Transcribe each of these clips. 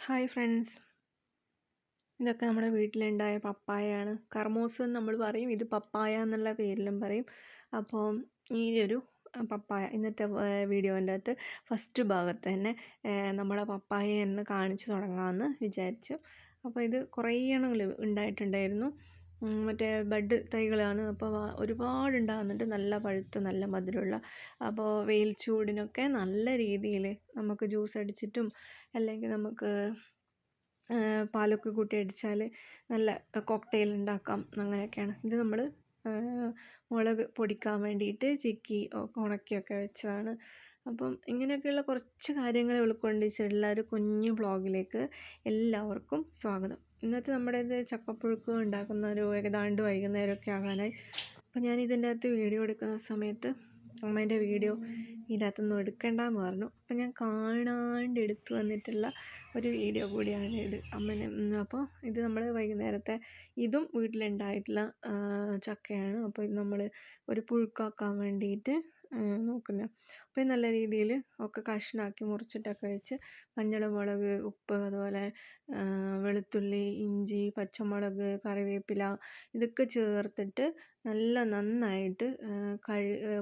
Hi friends, ഇതൊക്കെ നമ്മുടെ വീട്ടിലുണ്ടായ പപ്പായയാണ്. കർമൂസ് എന്ന് നമ്മൾ പറയും, ഇത് പപ്പായ എന്നുള്ള പേരിലും പറയും. അപ്പോൾ ഈ ഒരു പപ്പായ ഇന്നത്തെ വീഡിയോൻ്റെ അകത്ത് ഫസ്റ്റ് ഭാഗത്ത് തന്നെ നമ്മുടെ പപ്പായ എന്ന് കാണിച്ചു തുടങ്ങാമെന്ന് വിചാരിച്ചു. അപ്പോൾ ഇത് കുറേ എണ്ണങ്ങൾ ഉണ്ടായിട്ടുണ്ടായിരുന്നു. മറ്റേ ബഡ് തൈകളാണ്. അപ്പോൾ ഒരുപാട് ഉണ്ടാകുന്നുണ്ട്, നല്ല പഴുത്ത് നല്ല മധുരമുള്ള. അപ്പോൾ വെയിൽ ചൂടിനൊക്കെ നല്ല രീതിയിൽ നമുക്ക് ജ്യൂസ് അടിച്ചിട്ടും അല്ലെങ്കിൽ നമുക്ക് പാലൊക്കെ കൂട്ടി അടിച്ചാൽ നല്ല കോക്ടെയിൽ ഉണ്ടാക്കാം. അങ്ങനെയൊക്കെയാണ്. ഇത് നമ്മൾ മുളക് പൊടിക്കാൻ വേണ്ടിയിട്ട് ചിക്കി ഉണക്കിയൊക്കെ വെച്ചതാണ്. അപ്പം ഇങ്ങനെയൊക്കെയുള്ള കുറച്ച് കാര്യങ്ങൾ ഉൾക്കൊള്ളിച്ചിട്ടുള്ള ഒരു കുഞ്ഞു വ്ളോഗിലേക്ക് എല്ലാവർക്കും സ്വാഗതം. ഇന്നത്തെ നമ്മുടെ ഇത് ചക്കപ്പുഴുക്ക് ഉണ്ടാക്കുന്ന ഒരു ഏതാണ്ട് വൈകുന്നേരമൊക്കെ ആകാനായി. അപ്പം ഞാൻ ഇതിൻ്റെ അകത്ത് വീഡിയോ എടുക്കുന്ന സമയത്ത് അമ്മേൻ്റെ വീഡിയോ ഇതിനകത്തൊന്നും എടുക്കണ്ടെന്ന് പറഞ്ഞു. അപ്പം ഞാൻ കാണാണ്ട് എടുത്തു വന്നിട്ടുള്ള ഒരു വീഡിയോ കൂടിയാണ് ഇത് അമ്മനെ. അപ്പോൾ ഇത് നമ്മൾ വൈകുന്നേരത്തെ ഇതും വീട്ടിലുണ്ടായിട്ടുള്ള ചക്കയാണ്. അപ്പോൾ ഇത് നമ്മൾ ഒരു പുഴുക്കാക്കാൻ വേണ്ടിയിട്ട് നോക്കുന്നത്. അപ്പോൾ നല്ല രീതിയിൽ ഒക്കെ കഷ്ണാക്കി മുറിച്ചിട്ടൊക്കെ വെച്ച് മഞ്ഞൾ, മുളക്, ഉപ്പ്, അതുപോലെ വെളുത്തുള്ളി, ഇഞ്ചി, പച്ചമുളക്, കറിവേപ്പില ഇതൊക്കെ ചേർത്തിട്ട് നന്നായിട്ട്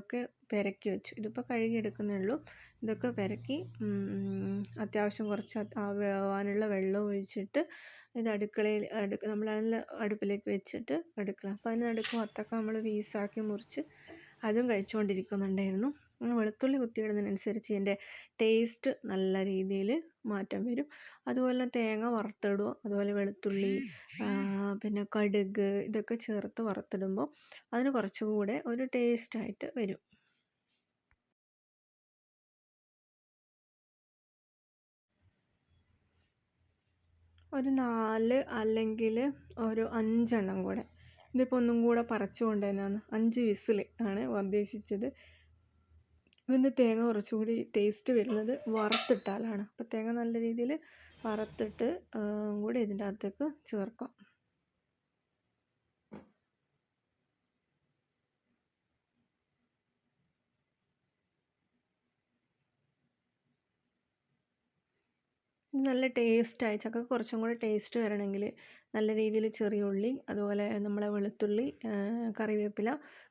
ഒക്കെ പെരക്കി വെച്ചു. ഇതിപ്പോൾ കഴുകിയെടുക്കുന്നേ ഉള്ളൂ. ഇതൊക്കെ പെരക്കി അത്യാവശ്യം കുറച്ച് വേവാനുള്ള വെള്ളം ഒഴിച്ചിട്ട് ഇത് നമ്മൾ നല്ല അടുപ്പിലേക്ക് വെച്ചിട്ട് അടുക്കള. അപ്പോൾ അതിന് നടുക്ക് വത്തക്ക നമ്മൾ പീസാക്കി മുറിച്ച് അതും കഴിച്ചുകൊണ്ടിരിക്കുന്നുണ്ടായിരുന്നു. വെളുത്തുള്ളി കുത്തിയിടുന്നതിനനുസരിച്ച് ഇതിൻ്റെ ടേസ്റ്റ് നല്ല രീതിയിൽ മാറ്റം വരും. അതുപോലെ തേങ്ങ വറുത്തിടുക, അതുപോലെ വെളുത്തുള്ളി, പിന്നെ കടുക് ഇതൊക്കെ ചേർത്ത് വറുത്തിടുമ്പോൾ അതിന് കുറച്ചുകൂടെ ഒരു ടേസ്റ്റായിട്ട് വരും. ഒരു 4 അല്ലെങ്കിൽ ഒരു 5 കൂടെ. ഇതിപ്പോൾ ഒന്നും കൂടെ പറിച്ചു കൊണ്ടുതന്നെയാണ് 5 വിസിൽ ആണ് ഉദ്ദേശിച്ചത്. ഇതിൻ്റെ തേങ്ങ കുറച്ചുകൂടി ടേസ്റ്റ് വരുന്നത് വറുത്തിട്ടാലാണ്. അപ്പോൾ തേങ്ങ നല്ല രീതിയിൽ വറുത്തിട്ട് കൂടി ഇതിൻ്റെ അകത്തേക്ക് ചേർക്കാം. നല്ല ടേസ്റ്റായി. ചക്ക കുറച്ചും കൂടെ ടേസ്റ്റ് വരണമെങ്കിൽ നല്ല രീതിയിൽ ചെറിയ ഉള്ളി, അതുപോലെ നമ്മളെ വെളുത്തുള്ളി, കറിവേപ്പില,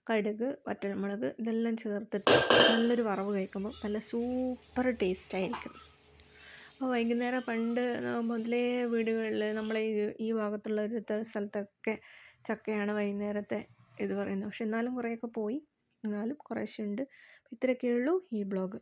കടുക്, വറ്റൽമുളക് ഇതെല്ലാം ചേർത്തിട്ട് നല്ലൊരു വറവ് കഴിക്കുമ്പോൾ നല്ല സൂപ്പർ ടേസ്റ്റായിരിക്കും. അപ്പോൾ വൈകുന്നേരം പണ്ട് മുതലേ വീടുകളിൽ നമ്മളെ ഈ ഭാഗത്തുള്ള ഒരു സ്ഥലത്തൊക്കെ ചക്കയാണ് വൈകുന്നേരത്തെ ഇത് പറയുന്നത്. പക്ഷെ എന്നാലും കുറേയൊക്കെ പോയി, എന്നാലും കുറേശ്ശെ ഉണ്ട്. ഇത്രയൊക്കെയുള്ളൂ ഈ ബ്ലോഗ്.